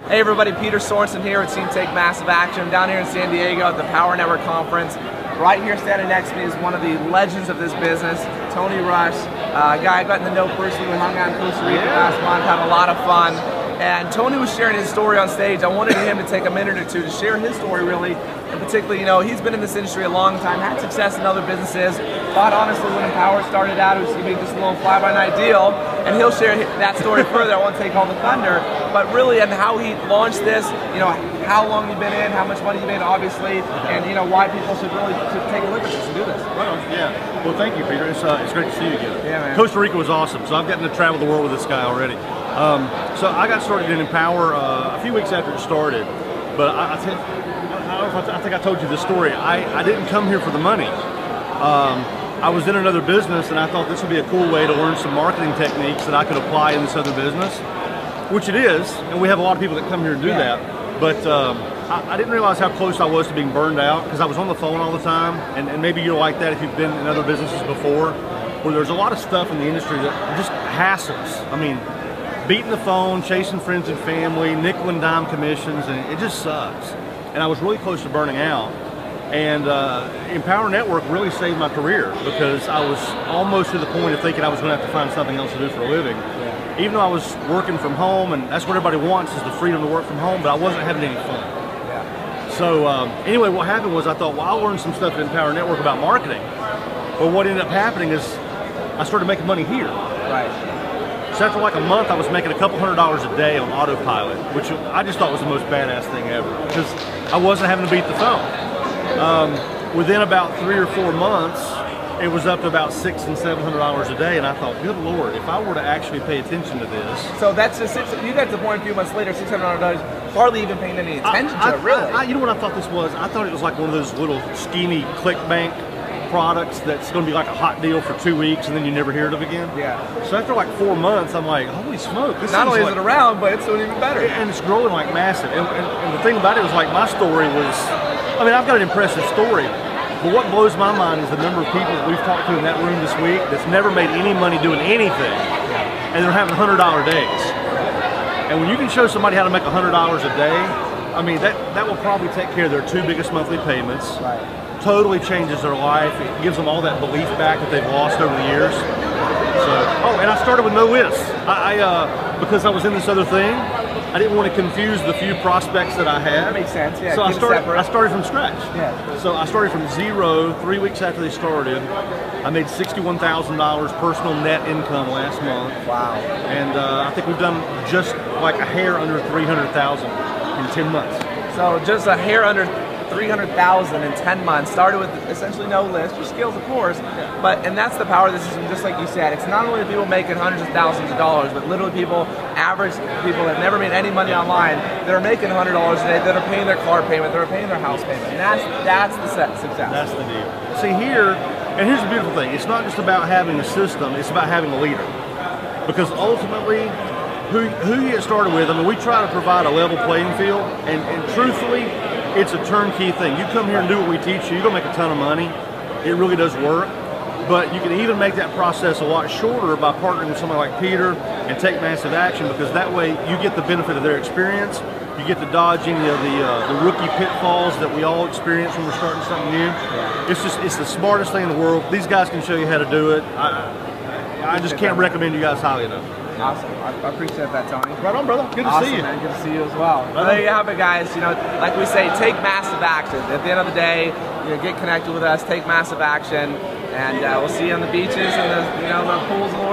Hey everybody, Peter Sorensen here with Team Take Massive Action. I'm down here in San Diego at the Power Network Conference. Right here standing next to me is one of the legends of this business, Tony Rush, a guy I got to know personally. We hung out in Costa Rica last month, had a lot of fun. And Tony was sharing his story on stage. I wanted him to take a minute or two to share his story really. And particularly, he's been in this industry a long time, had success in other businesses. Thought honestly when Empower started out, it was going to be just a little fly-by-night deal. And he'll share that story further. I won't take all the thunder. But really, and how he launched this, how long you've been in, how much money you made, obviously, and why people should really take a look at this and do this. Well, yeah. Well, thank you, Peter. It's great to see you again. Yeah, man. Costa Rica was awesome, so I've gotten to travel the world with this guy already. So I got started in Empower a few weeks after it started, but I think I told you this story. I didn't come here for the money. I was in another business, and I thought this would be a cool way to learn some marketing techniques that I could apply in this other business, which it is, and we have a lot of people that come here and do that. But I didn't realize how close I was to being burned out because I was on the phone all the time, and maybe you're like that if you've been in other businesses before, where there's a lot of stuff in the industry that just hassles. I mean, beating the phone, chasing friends and family, nickel and dime commissions, and it just sucks. And I was really close to burning out. And Empower Network really saved my career because I was almost to the point of thinking I was going to have to find something else to do for a living. Yeah. Even though I was working from home, and that's what everybody wants is the freedom to work from home, but I wasn't having any fun. Yeah. So anyway, what happened was I thought, well, I'll learn some stuff at Empower Network about marketing. But what ended up happening is I started making money here. Right. So after like a month, I was making a couple $100s a day on autopilot, which I just thought was the most badass thing ever because I wasn't having to beat the phone. Within about 3 or 4 months, it was up to about $600 and $700 a day, and I thought, good Lord, if I were to actually pay attention to this. So that's just you got to the point a few months later, $600, hardly even paying any attention to it, really. You know what I thought this was? I thought it was like one of those little schemy ClickBank products that's going to be like a hot deal for 2 weeks and then you never hear of it again. Yeah. So after like 4 months, I'm like, holy smoke! This not only is it around, but it's doing even better. And it's growing like massive. And the thing about it was like my story was, I mean, I've got an impressive story, but what blows my mind is the number of people that we've talked to in that room this week that's never made any money doing anything, and they're having $100 days. And when you can show somebody how to make $100 a day, I mean, that will probably take care of their 2 biggest monthly payments. Right. Totally changes their life. It gives them all that belief back that they've lost over the years. So, and I started with no list. Because I was in this other thing, I didn't want to confuse the few prospects that I had. That makes sense. Yeah. So I started from scratch. Yeah. So I started from zero 3 weeks after they started. I made $61,000 personal net income last month. Wow. And I think we've done just like a hair under 300,000 in 10 months. So just a hair under 300,000 in 10 months. Started with essentially no list, your skills of course, and that's the power of the system. Just like you said, it's not only the people making hundreds of thousands of dollars, but literally average people that never made any money online, that are making $100 a day, that are paying their car payment, that are paying their house payment. And that's the success. That's the deal. See here, and here's the beautiful thing. It's not just about having a system. It's about having a leader. Because ultimately, who you get started with, I mean, we try to provide a level playing field, and truthfully, it's a turnkey thing. You come here and do what we teach you, you're gonna make a ton of money. It really does work. But you can even make that process a lot shorter by partnering with somebody like Peter and Take Massive Action, because that way you get the benefit of their experience. You get the dodging the rookie pitfalls that we all experience when we're starting something new. It's the smartest thing in the world. These guys can show you how to do it. I just can't recommend you guys highly enough. Awesome. I appreciate that, Tony. Right on, brother. Good to see you. Man. Good to see you as well. Well, there you have it, guys. Like we say, take massive action. At the end of the day, get connected with us. Take massive action, and we'll see you on the beaches and the pools and the